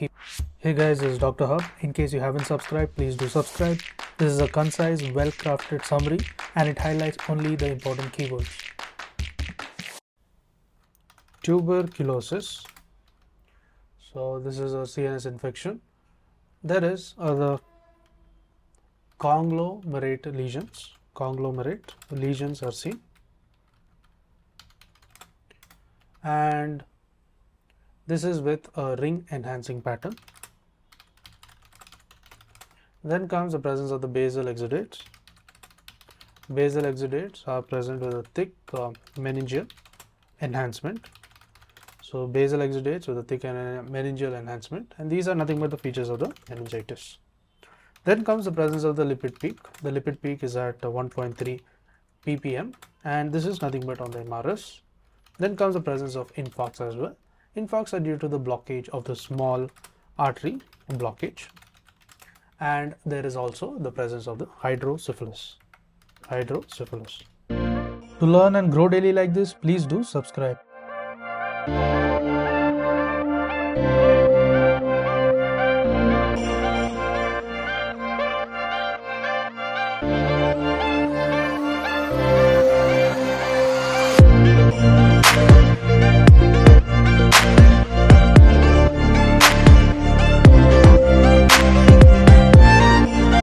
Hey guys, this is Dr. Hub. In case you haven't subscribed, please do subscribe. This is a concise, well-crafted summary and it highlights only the important keywords. Tuberculosis. So this is a CNS infection. There is the conglomerate lesions. Conglomerate lesions are seen. And this is with a ring enhancing pattern. Then comes the presence of the basal exudates. Basal exudates are present with a thick meningeal enhancement. So basal exudates with a thick meningeal enhancement, and these are nothing but the features of the meningitis. Then comes the presence of the lipid peak. The lipid peak is at 1.3 ppm, and this is nothing but on the MRS. Then comes the presence of infarcts as well. Infarcts are due to the blockage of the small artery blockage, and there is also the presence of the hydrocephalus. To learn and grow daily like this, please do subscribe.